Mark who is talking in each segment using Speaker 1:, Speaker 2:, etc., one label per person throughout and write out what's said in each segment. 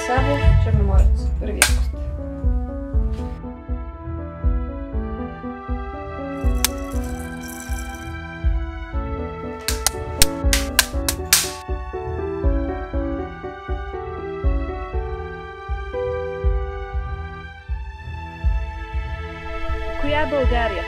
Speaker 1: Савов, Черноморец, Първият. Коя е България?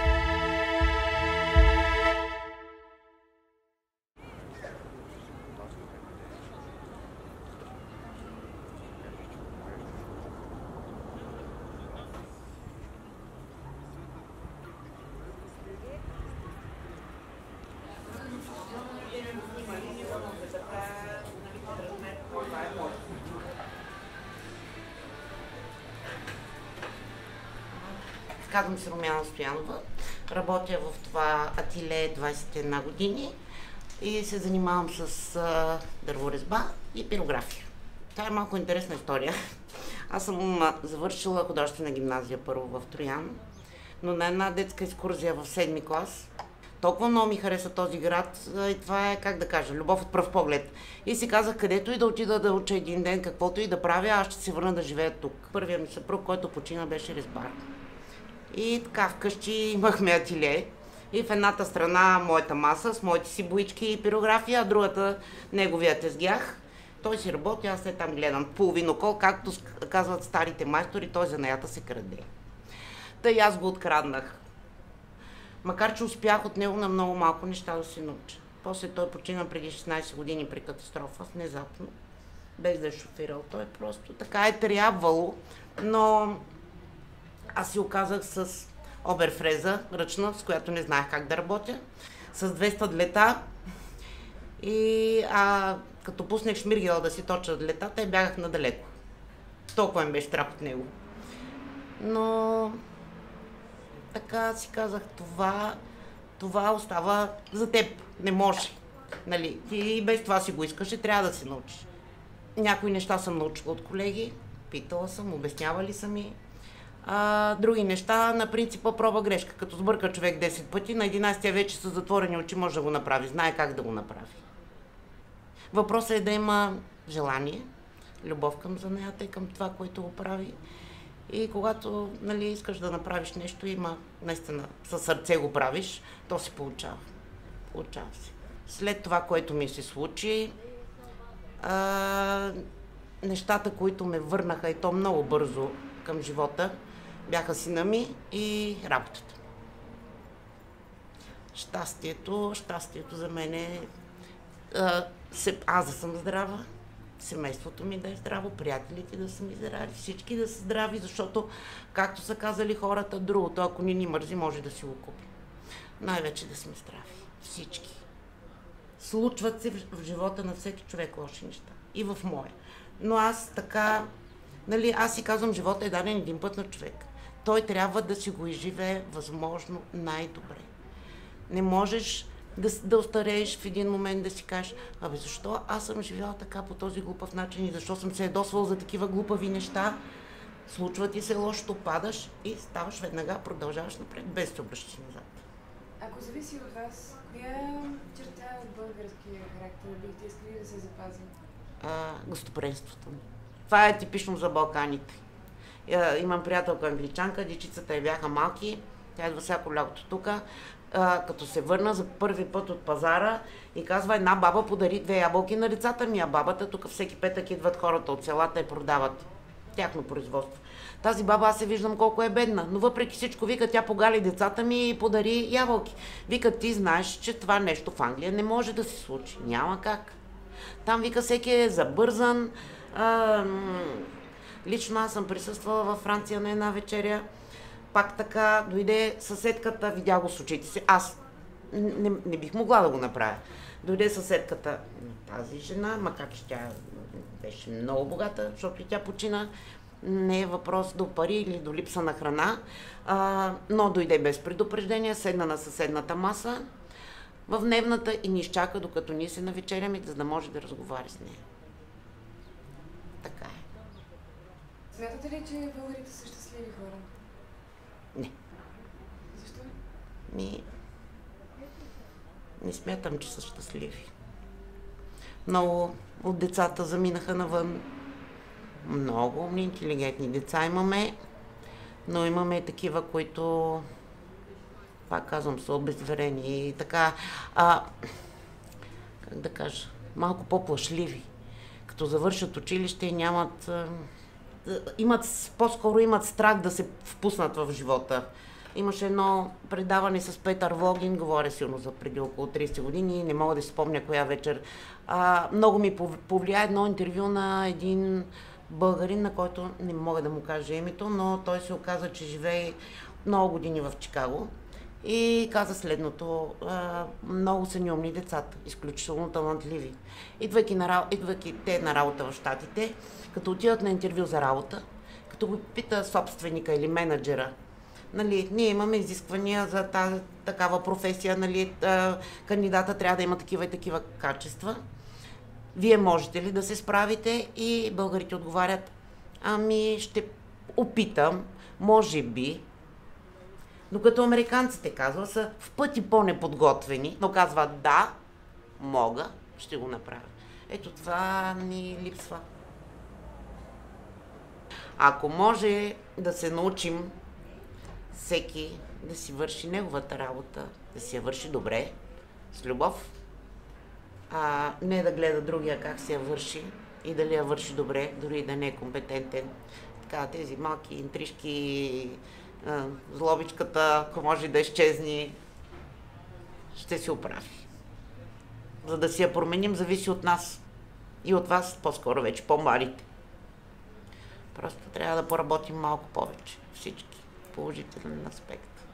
Speaker 2: Казвам се Румяна Стоянова, работя в това ателие 21 години и се занимавам с дърворезба и пирография. Това е малко интересна история. Аз съм завършила художествена гимназия първо в Троян, но на една детска екскурзия в 7-ми клас толкова много ми хареса този град и това е, как да кажа, любов от пръв поглед. И си казах, където и да отида да уча един ден, каквото и да правя, аз ще се върна да живея тук. Първият ми съпруг, който почина, беше резбар. И така вкъщи имахме ателие и в едната страна моята маса с моите си боички и пирография, а другата неговия тезгях. Той си работи, аз се там гледам половин окол, както казват старите майстори, той занаята се краде. Тъй аз го откраднах. Макар че успях от него на много малко неща да се науча. После той почина преди 16 години при катастрофа, внезапно, без да е шофирал. Той просто така е трябвало, но аз си оказах с оберфреза ръчна, с която не знаех как да работя, с 200 длета и като пуснех шмиргела да си точа длета, те бягах надалеко. Толкова им беше страх от него. Но така си казах, това остава за теб, не може. Нали? И без това си го искаше, трябва да се научиш. Някои неща съм научила от колеги, питала съм, обяснявали са ми. Други неща на принципа проба грешка. Като сбърка човек 10 пъти, на 11-тия вече с затворени очи може да го направи, знае как да го направи. Въпросът е да има желание, любов към занаята и към това, което го прави. И когато искаш да направиш нещо, има наистина със сърце го правиш, то се получава. Получава се. След това, което ми се случи, нещата, които ме върнаха и то много бързо към живота, бяха сина ми и работата. Щастието за мен е аз да съм здрава, семейството ми да е здраво, приятелите да са ми здрави, всички да са здрави, защото, както са казали хората, другото, ако ни мързи, може да си го купим. Най-вече да сме здрави. Всички. Случват се в живота на всеки човек лоши неща. И в моя. Но аз така, аз си казвам, живота е даден един път на човек. Той трябва да си го изживее възможно най-добре. Не можеш да остарееш в един момент да си кажеш, защо аз съм живяла така по този глупав начин и защо съм се ядосвал за такива глупави неща. Случва ти се лошото, падаш и ставаш веднага, продължаваш напред, без да се обръщаш назад.
Speaker 3: Ако зависи от вас, коя черта от българския характер бихте искали да се запази?
Speaker 2: Гостоприемството. Това е типично за Балканите. Имам приятелка англичанка, дечицата й бяха малки, тя идва всяко лятото тук. Като се върна за първи път от пазара и казва, една баба подари 2 ябълки на децата ми, а бабата тук всеки петък идват хората от селата и продават тяхно производство. Тази баба аз се виждам колко е бедна, но въпреки всичко, вика, тя погали децата ми и подари ябълки. Вика, ти знаеш, че това нещо в Англия не може да се случи. Няма как. Там, вика, всеки е забързан. Лично аз съм присъствала във Франция на една вечеря. Пак така дойде съседката, видя го с очите си. Аз не бих могла да го направя. Дойде съседката на тази жена, макар че тя беше много богата, защото и тя почина. Не е въпрос до пари или до липса на храна, но дойде без предупреждение, седна на съседната маса в дневната и ни изчака, докато ние се навечеряме, за да може да разговаря с нея. Така е.
Speaker 3: Смятате ли, че българите са щастливи хора?
Speaker 2: Не.
Speaker 3: Защо?
Speaker 2: Не смятам, че са щастливи. Много от децата заминаха навън. Много умни, интелигентни деца имаме, но имаме и такива, които, пак казвам, са обезверени и така, как да кажа, малко по-плашливи. Като завършат училище, по-скоро имат страх да се впуснат в живота. Имаше едно предаване с Петър Вогин, говоря силно за преди около 30 години, не мога да си спомня коя вечер. Много ми повлия едно интервю на един българин, на който не мога да му кажа името, но той се оказа, че живее много години в Чикаго и каза следното: много са ни умни децата, изключително талантливи. Идвайки те на работа в Щатите, като отидат на интервю за работа, като го пита собственика или менеджера, нали, ние имаме изисквания за такава професия, нали, кандидата трябва да има такива и такива качества. Вие можете ли да се справите? И българите отговарят: ами ще опитам, може би. Докато американците казват, са в пъти по-неподготвени, но казват: да, мога, ще го направя. Ето това ни липсва. Ако може да се научим всеки да си върши неговата работа, да си я върши добре, с любов, не да гледа другия как си я върши и дали я върши добре, дори да не е компетентен. Така, тези малки интрижки, злобичката, ако може да изчезне, ще се оправи. За да си я променим, зависи от нас и от вас, по-скоро вече по-младите. Просто трябва да поработим малко повече, всички, положителен аспект.